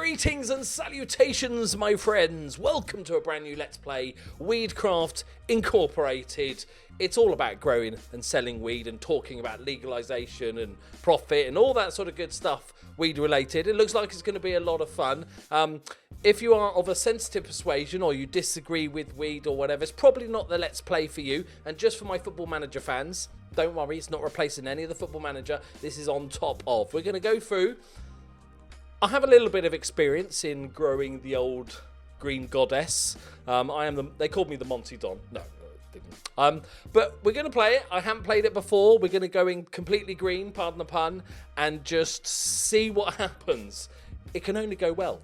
Greetings and salutations, my friends. Welcome to a brand new Let's Play Weedcraft Incorporated. It's all about growing and selling weed and talking about legalization and profit and all that sort of good stuff weed related. It looks like it's going to be a lot of fun. If you are of a sensitive persuasion or you disagree with weed or whatever, it's probably not the Let's Play for you. And just for my Football Manager fans, don't worry, it's not replacing any of the Football Manager. This is on top of. We're going to go through. I have a little bit of experience in growing the old green goddess. They called me the Monty Don. No, didn't. But we're going to play it. I haven't played it before. We're going to go in completely green, pardon the pun, and just see what happens. It can only go well.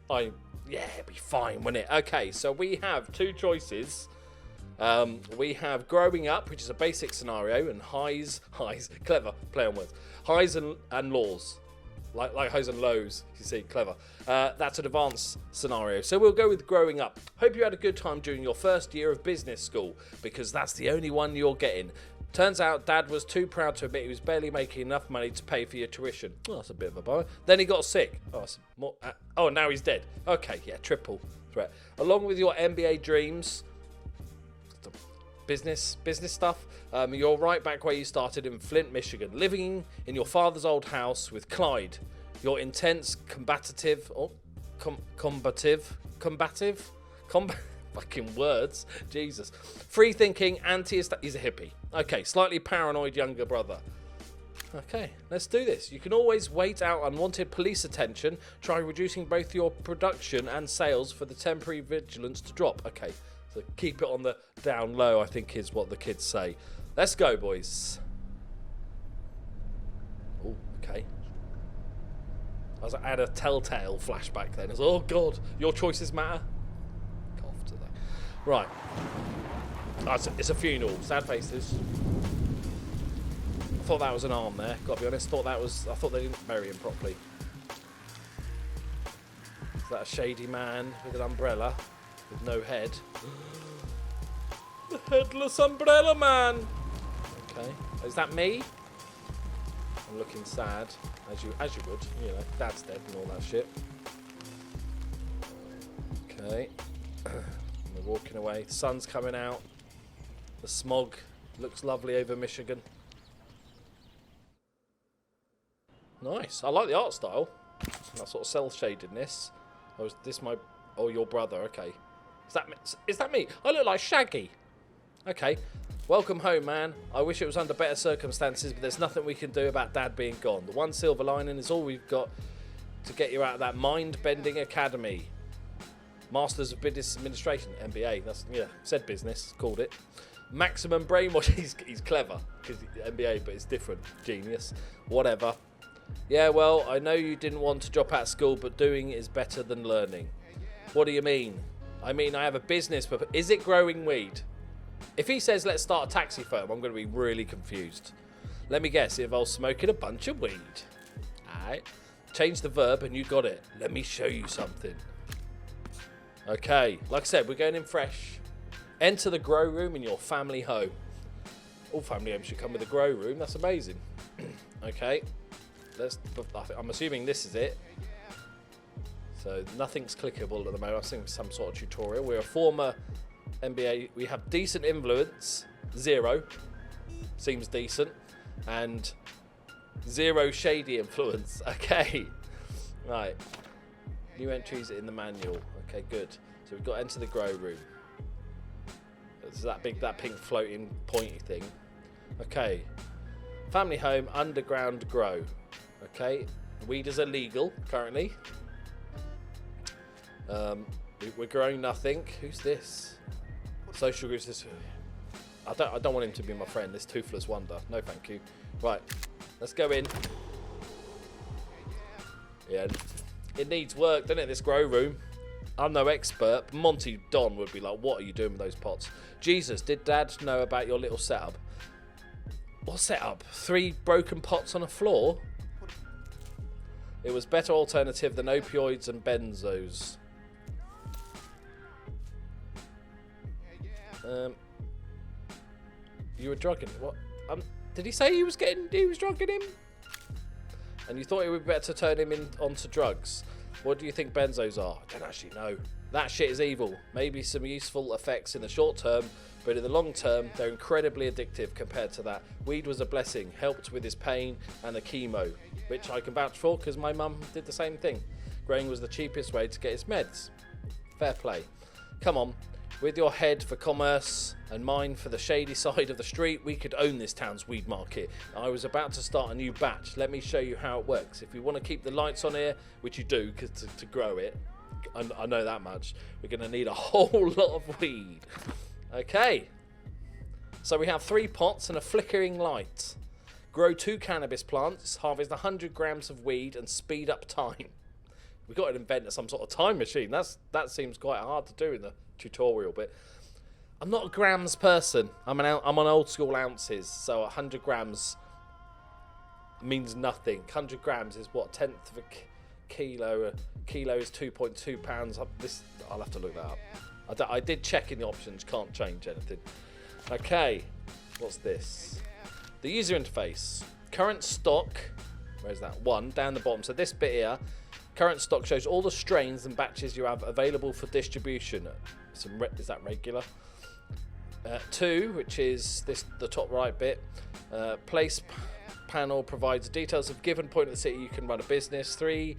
Yeah, it'll be fine, won't it? Okay, so we have two choices. We have growing up, which is a basic scenario, and highs, clever, play on words, highs and laws. Like highs and lows, you see, clever. That's an advanced scenario. So we'll go with growing up. Hope you had a good time during your first year of business school, because that's the only one you're getting. Turns out Dad was too proud to admit he was barely making enough money to pay for your tuition. Oh, that's a bit of a bummer. Then he got sick. Oh, now he's dead. Okay, yeah, triple threat. Along with your MBA dreams, business stuff, you're right back where you started in Flint, Michigan, living in your father's old house with Clyde. Your intense, combative, fucking words, Jesus. Free-thinking, he's a hippie. Okay, slightly paranoid younger brother. Okay, let's do this. You can always wait out unwanted police attention. Try reducing both your production and sales for the temporary vigilance to drop. Okay, so keep it on the down low, I think is what the kids say. Let's go, boys. Oh, okay. I had a telltale flashback then. I was, oh, God, your choices matter. Cough to that. Right. Oh, it's a funeral. Sad faces. I thought that was an arm there. Got to be honest. I thought they didn't bury him properly. Is that a shady man with an umbrella with no head? The headless umbrella man. Okay. Is that me? I'm looking sad, as you would. You know, Dad's dead and all that shit. Okay. We're walking away. The sun's coming out. The smog looks lovely over Michigan. Nice. I like the art style. That sort of cel-shadedness. Oh, is this my... Oh, your brother. Okay. Is that me? I look like Shaggy. Okay. Welcome home, man. I wish it was under better circumstances, but there's nothing we can do about Dad being gone. The one silver lining is all we've got to get you out of that mind-bending academy. Masters of Business Administration, MBA. That's, yeah, said business, called it. Maximum brainwash. He's clever, because MBA, but it's different. Genius. Whatever. Yeah, well, I know you didn't want to drop out of school, but doing is better than learning. What do you mean? I mean, I have a business, but is it growing weed? If he says, let's start a taxi firm, I'm going to be really confused. Let me guess, it involves smoking a bunch of weed. Alright. Change the verb and you got it. Let me show you something. Okay. Like I said, we're going in fresh. Enter the grow room in your family home. All family homes should come with a grow room. That's amazing. Okay. I'm assuming this is it. So nothing's clickable at the moment. I think some sort of tutorial. We're a former MBA. We have decent influence. 0. Seems decent. And 0 shady influence. Okay. Right. New entries in the manual. Okay, good. So we've got to enter the grow room. It's that pink floating pointy thing. Okay. Family home, underground grow. Okay. Weed is illegal currently. We're growing nothing. Who's this? Social groups. This. I don't want him to be my friend. This toothless wonder. No, thank you. Right. Let's go in. Yeah. It needs work, doesn't it? This grow room. I'm no expert. But Monty Don would be like, "What are you doing with those pots?" Jesus, did Dad know about your little setup? What setup? 3 broken pots on a floor? It was better alternative than opioids and benzos. You were drugging him. What? Did he say he was drugging him? And you thought it would be better to turn him onto drugs? What do you think benzos are? I don't actually know. That shit is evil. Maybe some useful effects in the short term, but in the long term, they're incredibly addictive compared to that. Weed was a blessing, helped with his pain and the chemo, which I can vouch for because my mum did the same thing. Growing was the cheapest way to get his meds. Fair play. Come on. With your head for commerce and mine for the shady side of the street, we could own this town's weed market. I was about to start a new batch. Let me show you how it works. If we want to keep the lights on here, which you do, because to grow it, I know that much, we're going to need a whole lot of weed. Okay. So we have 3 pots and a flickering light. Grow 2 cannabis plants, harvest 100 grams of weed, and speed up time. We've got to invent some sort of time machine. That seems quite hard to do in the tutorial bit. I'm not a grams person. I'm on old school ounces, so 100 grams means nothing. 100 grams is what, 1/10 of a kilo. A kilo is 2.2 pounds. I'll have to look that up. I did check in the options. Can't change anything. Okay, what's this? The user interface. Current stock. Where's that? 1 down the bottom. So this bit here. Current stock shows all the strains and batches you have available for distribution. Is that regular? 2, which is the top right bit. Place panel provides details of given point of the city you can run a business. 3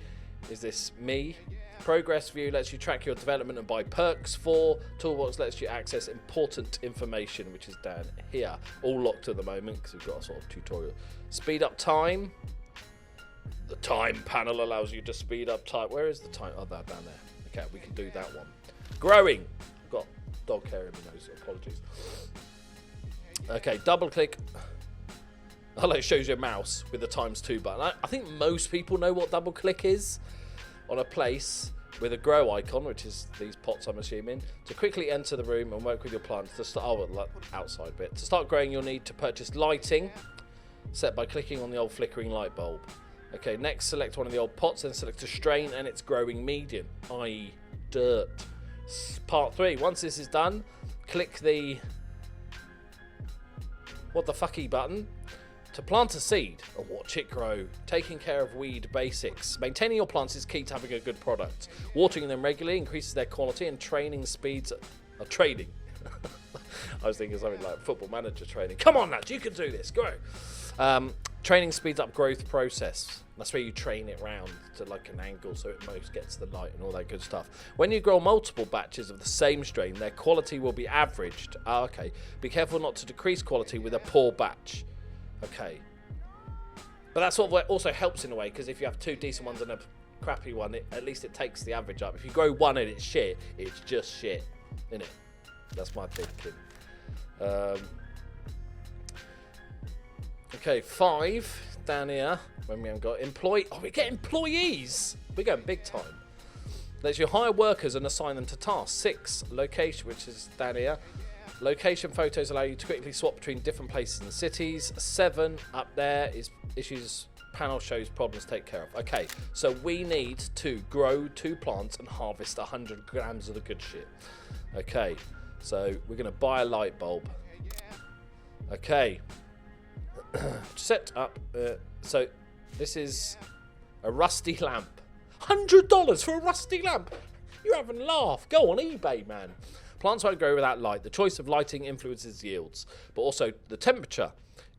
is this me. Progress view lets you track your development and buy perks. 4, toolbox lets you access important information, which is down here. All locked at the moment because we've got a sort of tutorial. Speed up time. The time panel allows you to speed up time. Where is the time? Oh, that down there. Okay, we can do that one. Growing. I've got dog hair in my nose, so apologies. Okay, double click. Oh, it shows your mouse with the ×2 button. I think most people know what double click is on a place with a grow icon, which is these pots, I'm assuming. To quickly enter the room and work with your plants. To start, outside bit. To start growing, you'll need to purchase lighting, set by clicking on the old flickering light bulb. Okay, next select one of the old pots, then select a strain and its growing medium, i.e. dirt. Part 3. Once this is done, click the what the fucky button to plant a seed and watch it grow. Taking care of weed basics. Maintaining your plants is key to having a good product. Watering them regularly increases their quality and training speeds of trading. I was thinking something like football manager training. Come on, lads, you can do this. Go. Training speeds up growth process. That's where you train it round to like an angle so it most gets the light and all that good stuff. When you grow multiple batches of the same strain, their quality will be averaged. Okay. Be careful not to decrease quality with a poor batch. Okay. But that sort of also helps in a way, because if you have 2 decent ones and a crappy one, at least it takes the average up. If you grow one and it's shit, it's just shit, isn't it? That's my thinking. Okay, 5 down here. When we haven't got oh, we get employees. We're going big time. Lets you hire workers and assign them to tasks. 6, location, which is down here. Location photos allow you to quickly swap between different places and cities. 7 up there is issues panel shows problems to take care of. Okay, so we need to grow 2 plants and harvest 100 grams of the good shit. Okay, so we're going to buy a light bulb. Okay. Set up. So this is a rusty lamp. $100 for a rusty lamp. You're having a laugh. Go on eBay, man. Plants won't grow without light. The choice of lighting influences yields, but also the temperature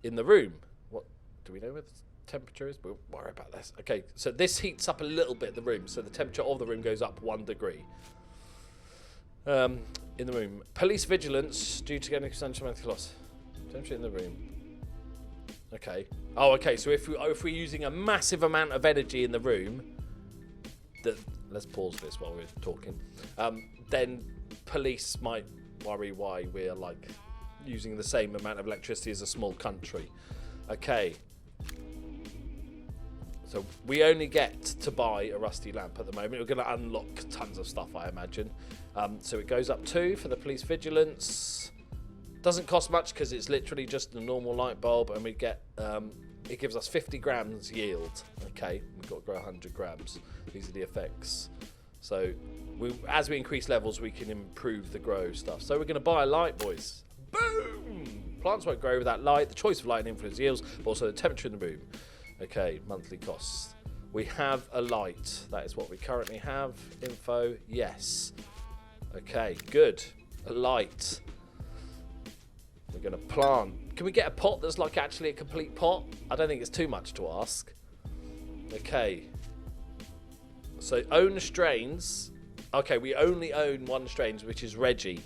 in the room. What do we know where the temperature is? We'll worry about this. Okay, so this heats up a little bit the room, so the temperature of the room goes up 1 degree. In the room, police vigilance due to getting substantial loss. Temperature in the room. Okay. Oh, okay. So if we're using a massive amount of energy in the room, let's pause this while we're talking. Then police might worry why we're like using the same amount of electricity as a small country. Okay. So we only get to buy a rusty lamp at the moment. We're going to unlock tons of stuff, I imagine. So it goes up 2 for the police vigilance. Doesn't cost much because it's literally just a normal light bulb, and we get it gives us 50 grams yield. Okay, we've got to grow 100 grams. These are the effects. So as we increase levels, we can improve the grow stuff. So we're going to buy a light, boys. Boom! Plants won't grow without light. The choice of light influences yields, but also the temperature in the room. Okay, monthly costs. We have a light. That is what we currently have. Info, yes. Okay, good. A light. We're going to plant. Can we get a pot that's like actually a complete pot? I don't think it's too much to ask. Okay. So own strains. Okay, we only own one strain, which is Reggie.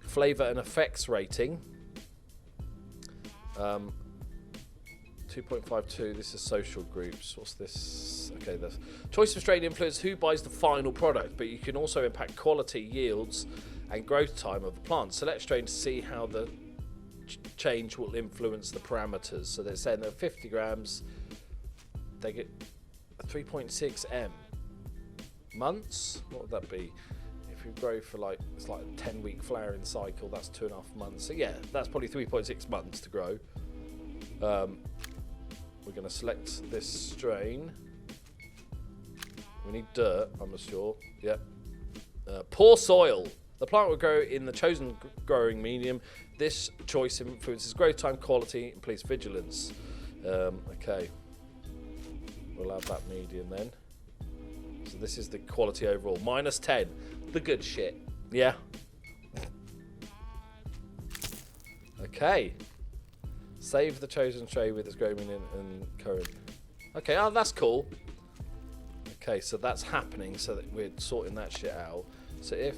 Flavor and effects rating. 2.52. This is social groups. What's this? Okay, the choice of strain influences who buys the final product, but you can also impact quality, yields, and growth time of the plant. Select strain to see how the change will influence the parameters. So they're saying that 50 grams, they get 3.6 M. Months? What would that be? If you grow for like, it's like a 10-week flowering cycle, that's 2.5 months. So yeah, that's probably 3.6 months to grow. We're going to select this strain. We need dirt, I'm sure. Yep. Poor soil. The plant will grow in the chosen growing medium. This choice influences growth time, quality, and police vigilance. Okay. We'll have that medium then. So this is the quality overall. -10. The good shit. Yeah. Okay. Save the chosen tray with its growing medium and current. Okay, oh, that's cool. Okay, so that's happening, so that we're sorting that shit out. So if...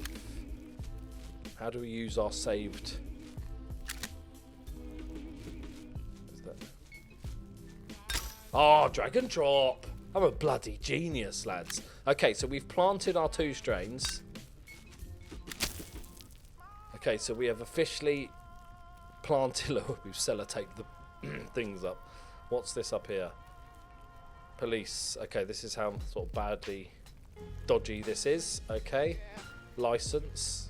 How do we use our saved... Is that... Oh, drag and drop! I'm a bloody genius, lads. Okay, so we've planted our 2 strains. Okay, so we have officially planted... We've sellotaped the things up. What's this up here? Police. Okay, this is how sort of badly dodgy this is. Okay. License.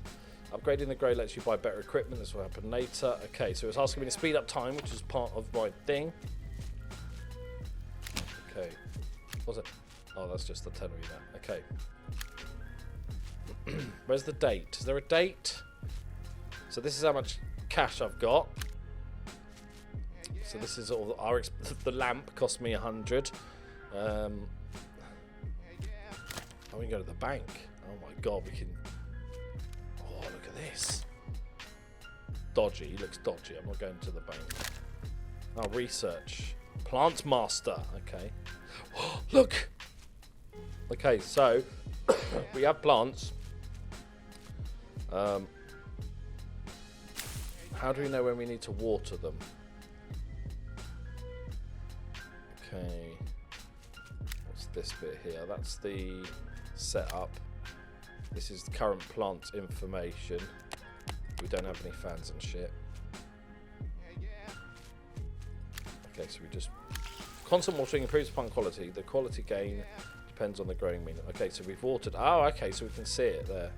Upgrading the grow lets you buy better equipment. This will happen later. Okay, so it's asking me to speed up time, which is part of my thing. Okay. What's it? Oh, that's just the tenor there. Okay. Where's the date? Is there a date? So this is how much cash I've got. So this is all our the lamp cost me 100. Oh, we can go to the bank. Oh my god, we can. Oh, look at this. Dodgy. He looks dodgy. I'm not going to the bank. Oh, research. Plant master. Okay. Look. Okay, so we have plants. How do we know when we need to water them? Okay. What's this bit here? That's the setup. This is the current plant information. We don't have any fans and shit. Okay, so we just... Constant watering improves plant quality. The quality gain depends on the growing medium. Okay, so we've watered... Oh, okay, so we can see it there.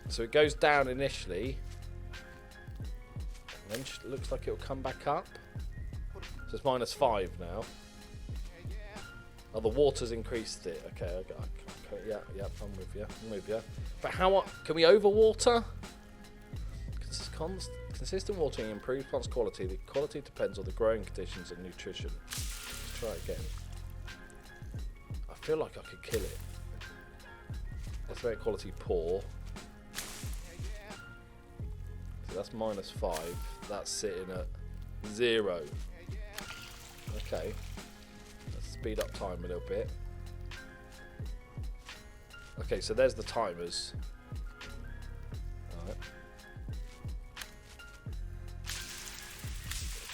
So it goes down initially. And then it looks like it'll come back up. So it's -5 now. Oh, the water's increased it. Okay, yeah, I'm with you. But how can we overwater? Consistent watering improves plants' quality. The quality depends on the growing conditions and nutrition. Let's try again. I feel like I could kill it. Let's make quality poor. So that's -5. That's sitting at 0. Okay. Let's speed up time a little bit. Okay, so there's the timers. Alright.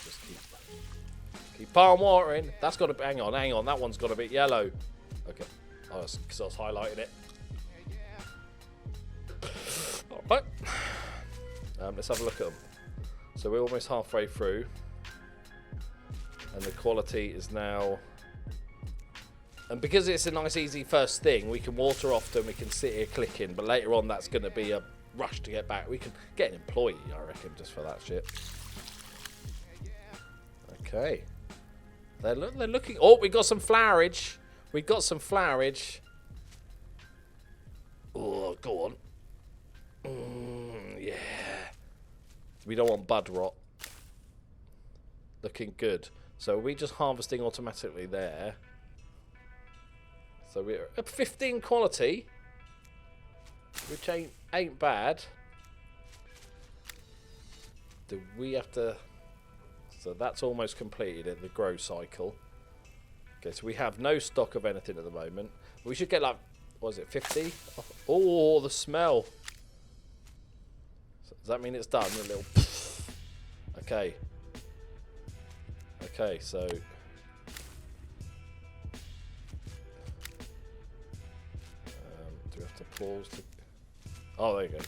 Just keep on watering. That's got to hang on. That one's got a bit yellow. Okay. Oh, that's because I was highlighting it. Alright. Let's have a look at them. So we're almost halfway through. And the quality is now... And because it's a nice easy first thing, we can water often, we can sit here clicking, but later on that's going to be a rush to get back. We can get an employee, I reckon, just for that shit. Okay. They're looking... Oh, we got some flowerage. Oh, go on. Yeah. We don't want bud rot. Looking good. So we just harvesting automatically there. So we're at 15 quality, which ain't bad. Do we have to... So that's almost completed at the grow cycle. Okay, so we have no stock of anything at the moment. We should get like, what is it, 50? Oh, the smell. So does that mean it's done? A little... Okay. Okay, so... do we have to pause to... Oh, there you go.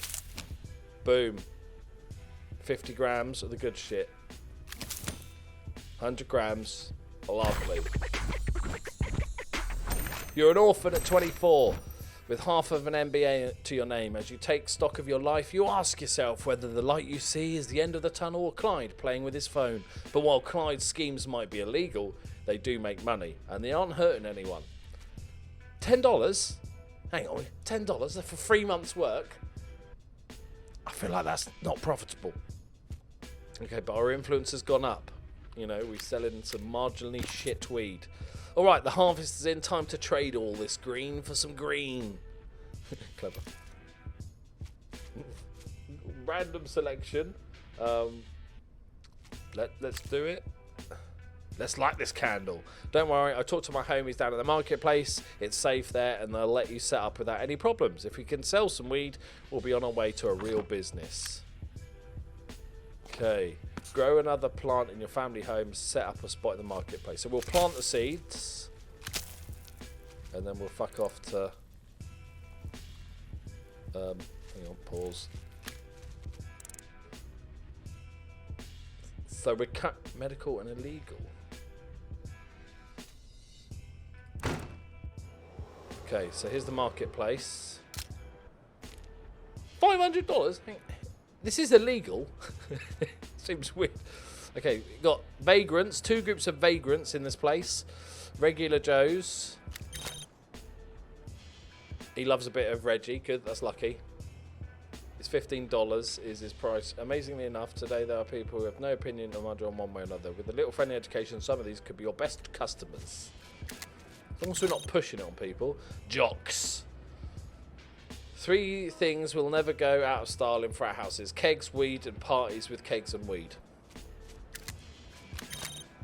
Boom. 50 grams of the good shit. 100 grams. Lovely. You're an orphan at 24, with half of an MBA to your name. As you take stock of your life, you ask yourself whether the light you see is the end of the tunnel or Clyde playing with his phone. But while Clyde's schemes might be illegal, they do make money, and they aren't hurting anyone. $10? Hang on, $10 for 3 months' work? I feel like that's not profitable. Okay, but our influence has gone up. You know, we're selling some marginally shit weed. Alright, the harvest is in. Time to trade all this green for some green. Clever. Random selection. Let's do it. Let's light this candle. Don't worry, I talked to my homies down at the marketplace. It's safe there and they'll let you set up without any problems. If we can sell some weed, we'll be on our way to a real business. Okay. Grow another plant in your family home, set up a spot in the marketplace. So we'll plant the seeds and then we'll fuck off to hang on, pause. So we're medical and illegal. Okay, so here's the marketplace. $500? This is illegal. Seems weird. Okay, we've got vagrants, 2 groups of vagrants in this place. Regular Joes. He loves a bit of Reggie. Good, that's lucky. It's $15 is his price. Amazingly enough, today there are people who have no opinion on one way or another. With a little friendly education, some of these could be your best customers. As long as we're not pushing it on people. Jocks. 3 things will never go out of style in frat houses: kegs, weed, and parties with kegs and weed.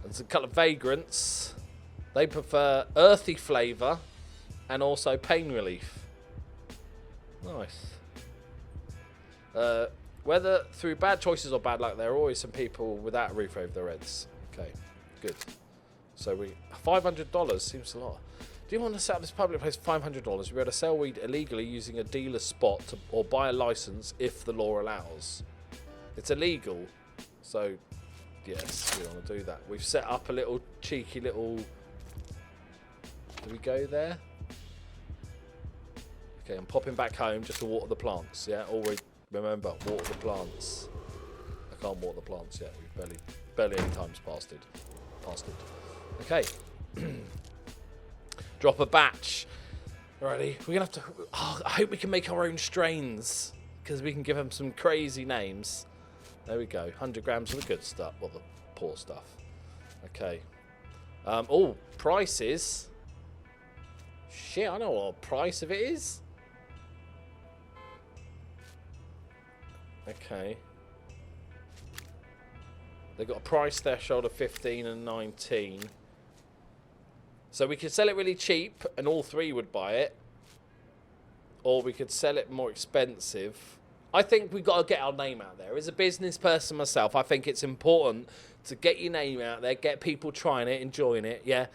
And some couple of vagrants. They prefer earthy flavour and also pain relief. Nice. Whether through bad choices or bad luck, there are always some people without a roof over their heads. Okay, good. So $500 seems a lot. Do you want to set up this public place for $500? We'll be able to sell weed illegally using a dealer's spot or buy a license if the law allows. It's illegal, so yes, we want to do that. We've set up a little cheeky little... Do we go there? Okay, I'm popping back home just to water the plants, yeah? Always remember, water the plants. I can't water the plants yet. We've barely any times passed it. Okay. Drop a batch. Alrighty, we're gonna have to... Oh, I hope we can make our own strains, because we can give them some crazy names. There we go. 100 grams of the good stuff. Well, the poor stuff. Okay. Oh, prices. Shit, I know what price of it is. Okay. They've got a price threshold of 15 and 19. So we could sell it really cheap and all 3 would buy it. Or we could sell it more expensive. I think we've got to get our name out there. As a business person myself, I think it's important to get your name out there, get people trying it, enjoying it, yeah.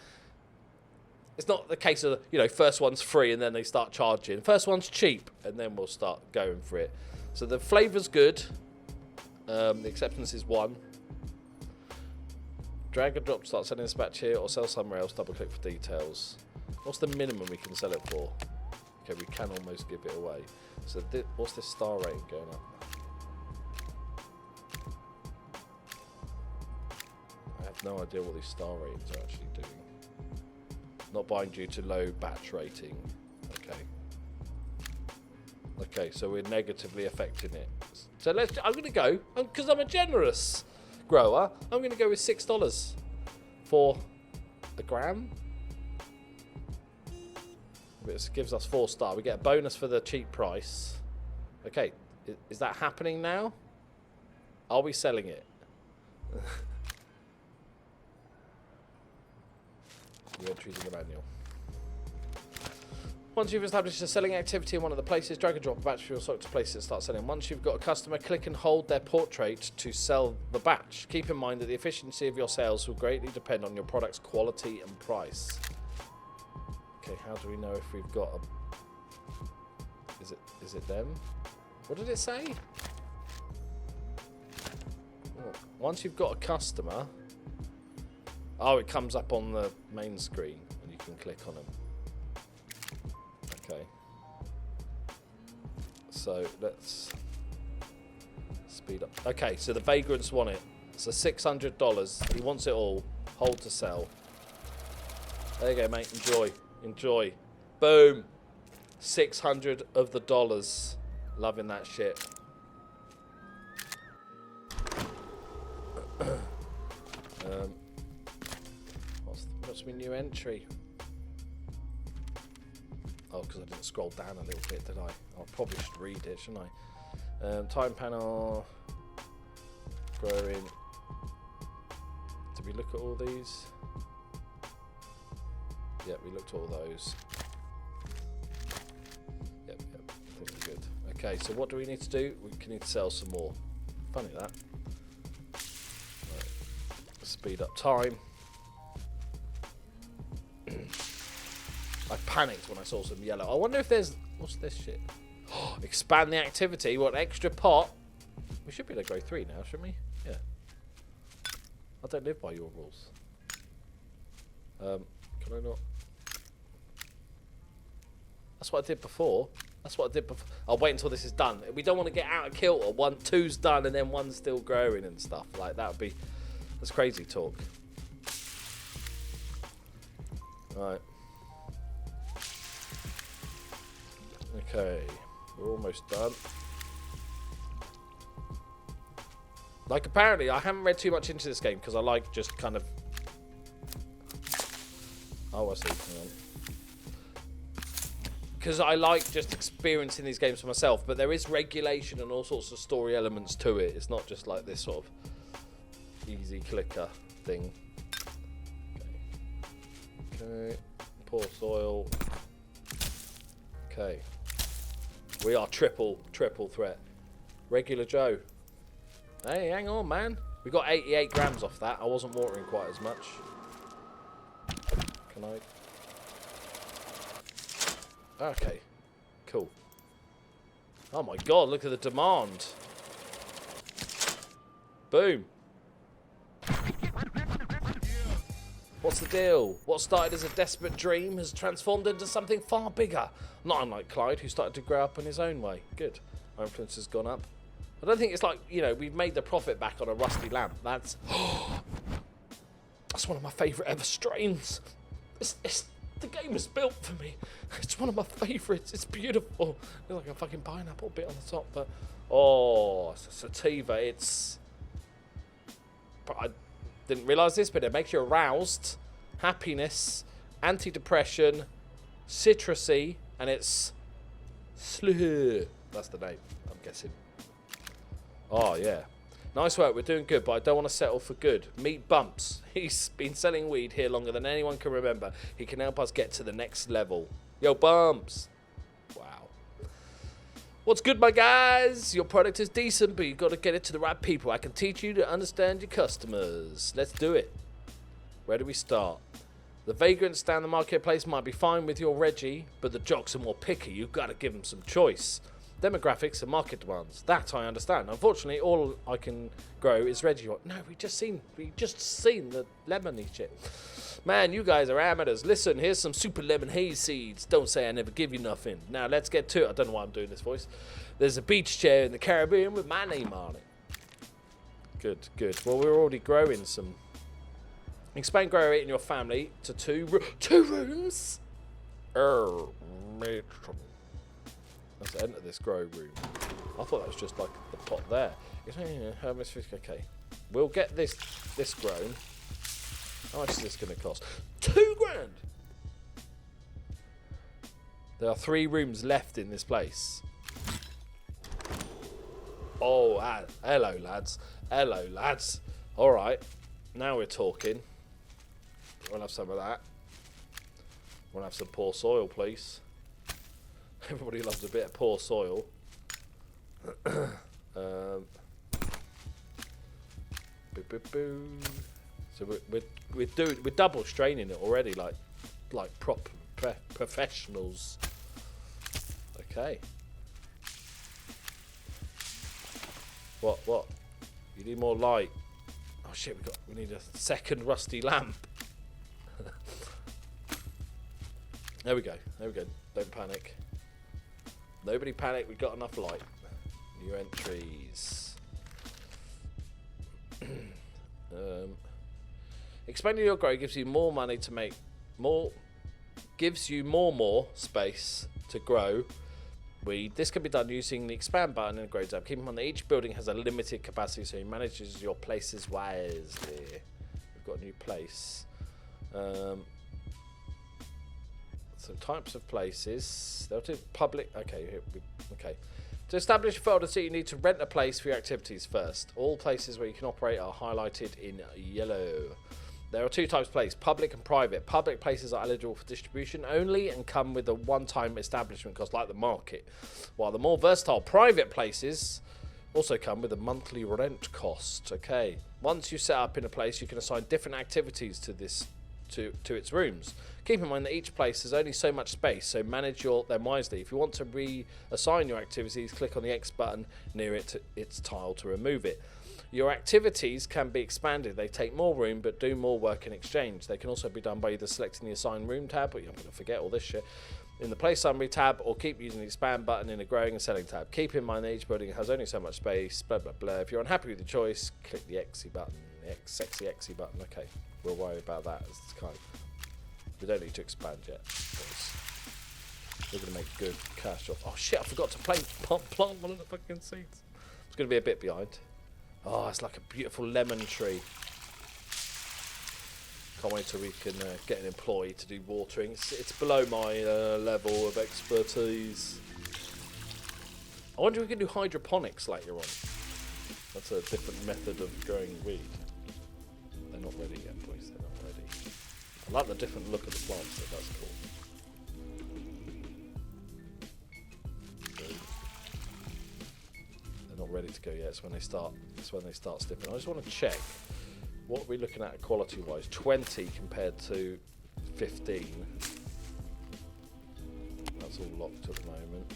It's not the case of, you know, first one's free and then they start charging. First one's cheap and then we'll start going for it. So the flavour's good. The acceptance is 1. Drag and drop, start selling this batch here or sell somewhere else, double click for details. What's the minimum we can sell it for? Okay, we can almost give it away. So what's this star rating going up? I have no idea what these star ratings are actually doing. Not buying due to low batch rating. Okay. Okay, so we're negatively affecting it. So I'm going to go, because I'm a generous grower, I'm going to go with $6 for a gram. It gives us 4-star. We get a bonus for the cheap price. Okay, is that happening now? Are we selling it? New entries in the manual. Once you've established a selling activity in one of the places, drag and drop a batch for your stock to place it and start selling. Once you've got a customer, click and hold their portrait to sell the batch. Keep in mind that the efficiency of your sales will greatly depend on your product's quality and price. Okay, how do we know if we've got a... Is it them? What did it say? Oh, once you've got a customer... Oh, it comes up on the main screen and you can click on them. Okay. So let's speed up. Okay, so the vagrants want it. It's a $600. He wants it all. Hold to sell. There you go, mate. Enjoy. Enjoy. Boom. 600 of the dollars. Loving that shit. What's my new entry? Oh, because I didn't scroll down a little bit, did I? I probably should read it, shouldn't I? Time panel. Growing. Did we look at all these? Yeah, we looked at all those. Yep, I think we're good. Okay, so what do we need to do? We need to sell some more. Funny that. Right. Speed up time. I panicked when I saw some yellow. I wonder if there's... What's this shit? Expand the activity. What, extra pot? We should be able to grow 3 now, shouldn't we? Yeah. I don't live by your rules. Can I not? That's what I did before. That's what I did before. I'll wait until this is done. We don't want to get out of kilter. 2's done and then 1's still growing and stuff. Like, that would be... That's crazy talk. Right. Okay, we're almost done. Like, apparently, I haven't read too much into this game because I like just kind of... Oh, I see. Hang on. Because I like just experiencing these games for myself, but there is regulation and all sorts of story elements to it. It's not just like this sort of easy clicker thing. Okay. Pour soil. Okay. We are triple threat. Regular Joe. Hey, hang on, man. We got 88 grams off that. I wasn't watering quite as much. Can I? Okay. Cool. Oh my god, look at the demand. Boom. What's the deal? What started as a desperate dream has transformed into something far bigger. Not unlike Clyde, who started to grow up in his own way. Good. Our influence has gone up. I don't think it's like, you know, we've made the profit back on a rusty lamp. That's one of my favourite ever strains. The game was built for me. It's one of my favourites. It's beautiful. It's like a fucking pineapple bit on the top, but oh, it's a sativa. I didn't realise this, but it makes you aroused, happiness, anti-depression, citrusy, and it's Slur. That's the name, I'm guessing. Oh, yeah. Nice work, we're doing good, but I don't want to settle for good. Meet Bumps. He's been selling weed here longer than anyone can remember. He can help us get to the next level. Yo, Bumps. Wow. What's good, my guys? Your product is decent, but you've got to get it to the right people. I can teach you to understand your customers. Let's do it. Where do we start? The vagrants down the marketplace might be fine with your Reggie, but the jocks are more picky. You've got to give them some choice. Demographics and market demands. That I understand. Unfortunately, all I can grow is Reggie. No, we just seen the lemony shit. Man, you guys are amateurs. Listen, here's some super lemon haze seeds. Don't say I never give you nothing. Now let's get to it. I don't know why I'm doing this voice. There's a beach chair in the Caribbean with my name on it. Good, good. Well, we're already growing some. Expand grow rate in your family to two rooms. Let's enter this grow room. I thought that was just like the pot there. Okay, we'll get this grown. How much is this going to cost? £2 grand! There are 3 rooms left in this place. Oh, hello, lads. Hello, lads. All right. Now we're talking. We'll have some of that. We'll have some poor soil, please. Everybody loves a bit of poor soil. So we're double straining it already, like proper professionals. Okay. What? You need more light. Oh shit! We need a second rusty lamp. There we go. Don't panic. Nobody panic. We've got enough light. New entries. Expanding your grow gives you more money to make more. Gives you more space to grow weed. This can be done using the expand button in the grow tab. Keep in mind that each building has a limited capacity, so you manages your places wisely. We've got a new place. So types of places. They'll do public. Okay. To establish a folder, you need to rent a place for your activities first. All places where you can operate are highlighted in yellow. There are 2 types of place, public and private. Public places are eligible for distribution only and come with a one-time establishment cost like the market, while the more versatile private places also come with a monthly rent cost. Okay. Once you set up in a place, you can assign different activities to its rooms. Keep in mind that each place has only so much space, so manage them wisely. If you want to reassign your activities, click on the X button near its tile to remove it. Your activities can be expanded. They take more room but do more work in exchange. They can also be done by either selecting the Assign Room tab, but you're going to forget all this shit, in the Place Summary tab, or keep using the Expand button in the Growing and Selling tab. Keep in mind that each building has only so much space, blah blah blah. If you're unhappy with the choice, click the Xy button, the sexy Xy button. Okay, we'll worry about that as it's kind of... We don't need to expand yet, because we're going to make good cash off... Oh shit, I forgot to plant one of the fucking seeds. It's going to be a bit behind. Oh, it's like a beautiful lemon tree. Can't wait till we can get an employee to do watering. It's below my level of expertise. I wonder if we can do hydroponics later on. That's a different method of growing weed. They're not ready yet, boys. They're not ready. I like the different look of the plants, so that's cool. They're not ready to go yet. It's when they start. It's when they start snipping. I just want to check. What are we looking at quality-wise? 20 compared to 15. That's all locked at the moment.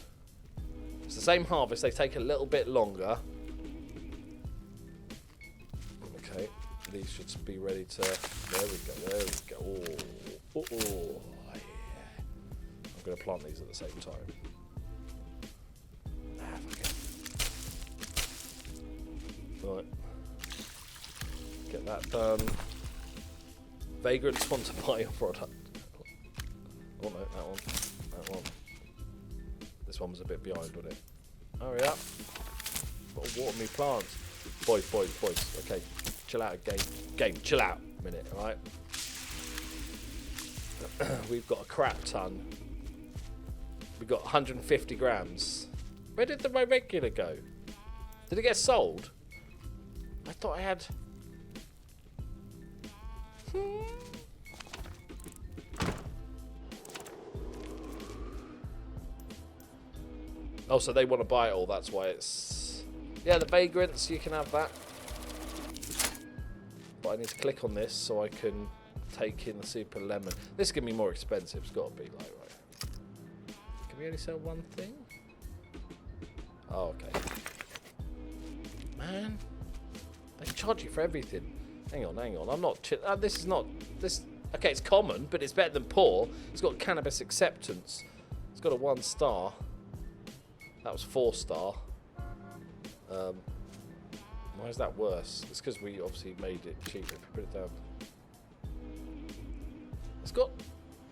It's the same harvest. They take a little bit longer. Okay, these should be ready to... There we go. Oh, yeah. I'm going to plant these at the same time. Right. Get that done. Vagrants want to buy your product. Oh no, that one. This one was a bit behind, wasn't it? Hurry up. Gotta water me plants. Boys. Okay, chill out, game. Chill out a minute, alright? We've got a crap ton. We've got 150 grams. Where did my regular go? Did it get sold? I thought I had... Oh, so they want to buy it all, that's why it's... Yeah, the vagrants, you can have that. But I need to click on this so I can take in the super lemon. This is going to be more expensive, it's got to be, like, right. Can we only sell one thing? Oh, okay. Man, they charge you for everything. Hang on. I'm not... this is not... This. Okay, it's common, but it's better than poor. It's got cannabis acceptance. It's got a 1 star. That was 4 star. Why is that worse? It's because we obviously made it cheaper. If we put it down. It's got...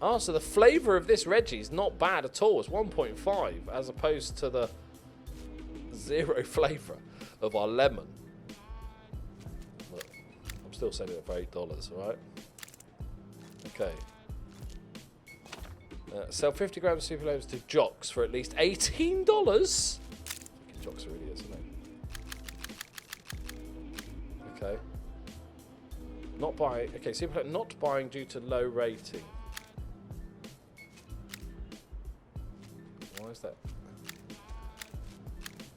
Oh, so the flavour of this Reggie is not bad at all. It's 1.5 as opposed to the 0 flavour of our lemon. Look, I'm still selling it for $8, alright? Okay. Sell 50 grams of super lemons to jocks for at least $18. Fucking jocks are idiots, aren't they? Okay. Not buying. Okay, super not buying due to low rating. Why is that?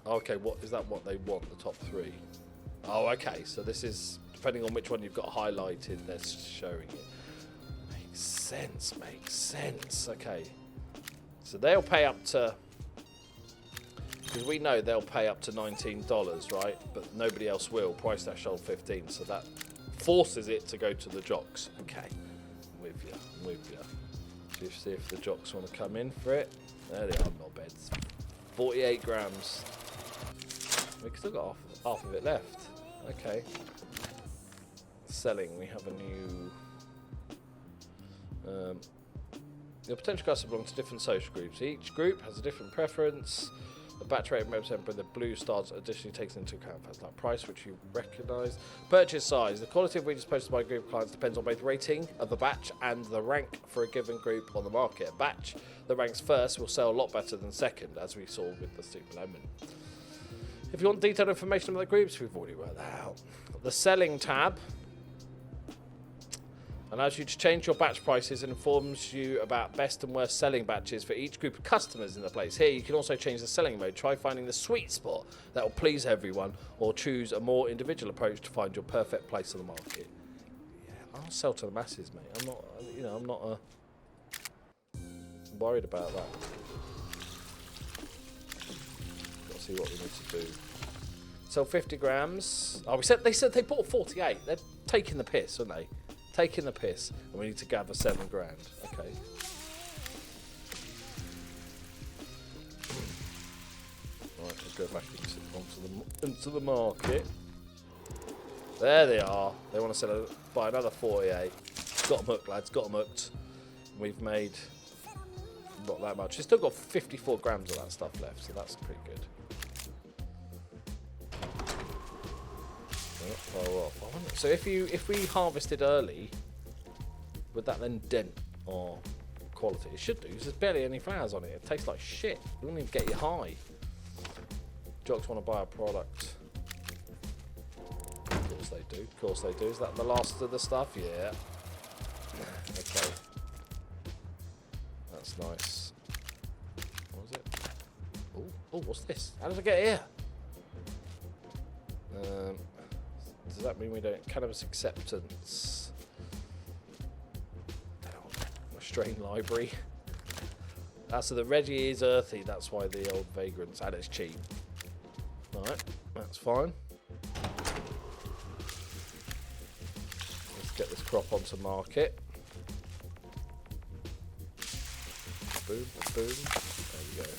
Okay, what is that? What they want? The top 3. Oh, okay. So this is depending on which one you've got highlighted. They're showing it. Makes sense. Makes sense. Okay. So they'll pay up to. Because we know they'll pay up to $19, right? But nobody else will. Price dash sold 15. So that forces it to go to the jocks. Okay. I'm with you. I'm with you. See if the jocks want to come in for it. There they are, not beds. 48 grams. We've still got half of it left. Okay. Selling. We have a new. Your potential customers belong to different social groups. Each group has a different preference. The batch rate represented by the blue stars additionally takes into account factors like price, which you recognise. Purchase size. The quality of weed posted by a group of clients depends on both rating of the batch and the rank for a given group on the market. A batch that ranks first will sell a lot better than second, as we saw with the Super Lemon. If you want detailed information about the groups, we've already worked that out. The selling tab allows you to change your batch prices and informs you about best and worst selling batches for each group of customers in the place. Here, you can also change the selling mode. Try finding the sweet spot that will please everyone, or choose a more individual approach to find your perfect place on the market. Yeah, I'll sell to the masses, mate. I'm not, I'm not worried about that. Got to see what we need to do. Sell 50 grams. Oh, they said they bought 48. They're taking the piss, aren't they? Taking the piss, and we need to gather 7 grand. Okay. Right, let's go back into the market. There they are. They want to buy another 48. Got them hooked, lads. Got them hooked. We've made not that much. We've still got 54 grams of that stuff left, so that's pretty good. So if we harvested early, would that then dent our quality? It should do, because there's barely any flowers on it. It tastes like shit. It wouldn't even get you high. Jocks want to buy a product. Of course they do. Of course they do. Is that the last of the stuff? Yeah. Okay. That's nice. What was it? Oh, what's this? How did I get here? Does that mean we don't? Cannabis acceptance. Strain library. So the Reggie is earthy. That's why the old vagrants. And it's cheap. Alright, that's fine. Let's get this crop onto market. Boom, boom. There we go.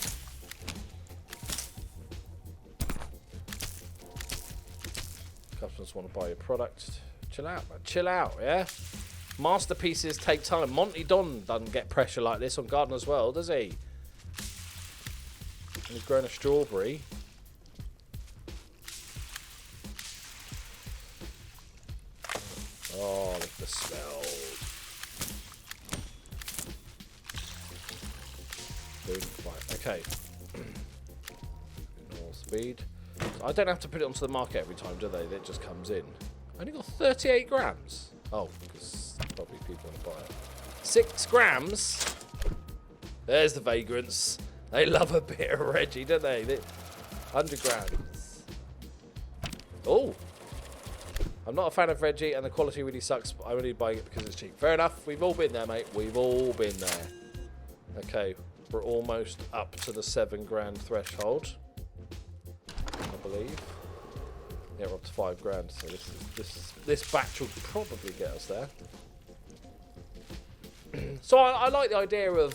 Customers want to buy your product. Chill out, man. Chill out, yeah? Masterpieces take time. Monty Don doesn't get pressure like this on Gardener's World, does he? And he's grown a strawberry. Oh, look at the smell. Boom. Right, okay. Normal speed. I don't have to put it onto the market every time, do they? It just comes in. I only got 38 grams. Oh, because probably people want to buy it. 6 grams. There's the vagrants. They love a bit of Reggie, don't they? 100 grams. Oh. I'm not a fan of Reggie, and the quality really sucks, but I'm only buying it because it's cheap. Fair enough. We've all been there, mate. We've all been there. Okay. We're almost up to the 7 grand threshold. I believe. Yeah, we're up to 5 grand, so this batch will probably get us there. So I like the idea of,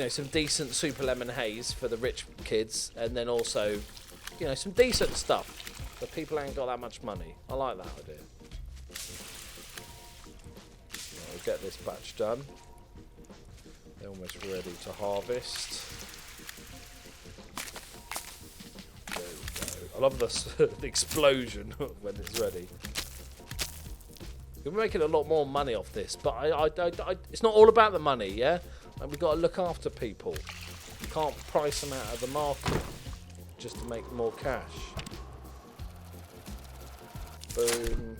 some decent Super Lemon Haze for the rich kids, and then also, some decent stuff for people who ain't got that much money. I like that idea. We'll get this batch done. They're almost ready to harvest. I love the explosion when it's ready. We're making a lot more money off this, but it's not all about the money, yeah? And we've got to look after people. You can't price them out of the market just to make more cash. Boom.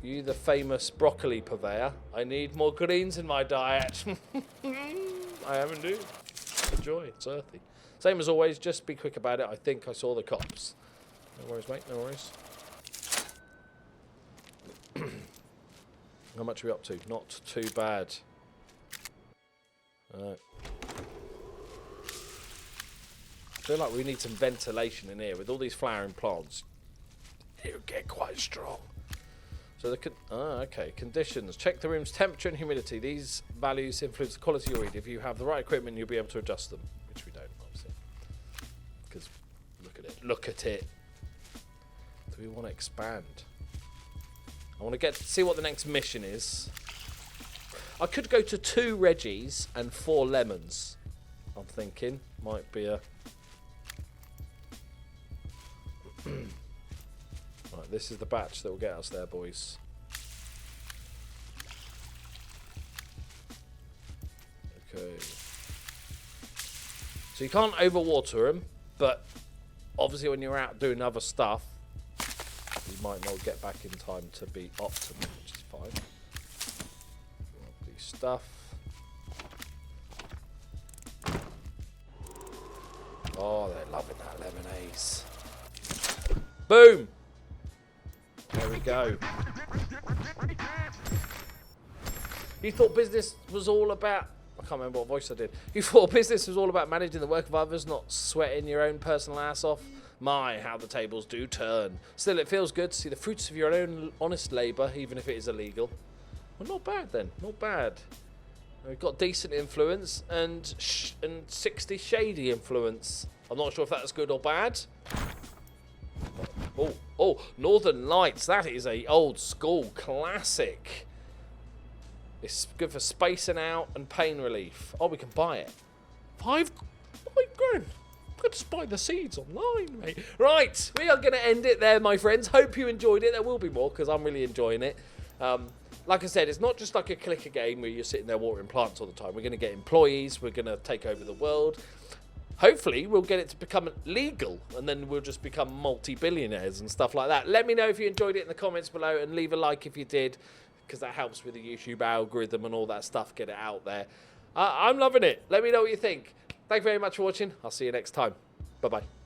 You the famous broccoli purveyor. I need more greens in my diet. I am indeed. Enjoy. It's earthy. Same as always, just be quick about it. I think I saw the cops. No worries, mate. No worries. How much are we up to? Not too bad. I feel like we need some ventilation in here. With all these flowering plants, it'll get quite strong. So okay. Conditions. Check the room's temperature and humidity. These values influence the quality of your read. If you have the right equipment, you'll be able to adjust them, which we don't, obviously. Because look at it. Look at it. Do we want to expand? I want to see what the next mission is. I could go to 2 Reggies and 4 lemons. I'm thinking might be a. Right, this is the batch that will get us there, boys. Okay. So you can't overwater them, but obviously when you're out doing other stuff, you might not get back in time to be optimal, which is fine. Lovely stuff. Oh, they're loving that lemonade. Boom! There we go. You thought business was all about... I can't remember what voice I did. You thought business was all about managing the work of others, not sweating your own personal ass off? My, how the tables do turn. Still, it feels good to see the fruits of your own honest labour, even if it is illegal. Well, not bad then. Not bad. We've got decent influence and 60 shady influence. I'm not sure if that's good or bad. Oh, Northern Lights. That is a old school classic. It's good for spacing out and pain relief. Oh, we can buy it. 5 grand. I've got to buy the seeds online, mate. Right, we are going to end it there, my friends. Hope you enjoyed it. There will be more because I'm really enjoying it. Like I said, it's not just like a clicker game where you're sitting there watering plants all the time. We're going to get employees. We're going to take over the world. Hopefully, we'll get it to become legal, and then we'll just become multi-billionaires and stuff like that. Let me know if you enjoyed it in the comments below, and leave a like if you did, because that helps with the YouTube algorithm and all that stuff, get it out there. I'm loving it. Let me know what you think. Thank you very much for watching. I'll see you next time. Bye-bye.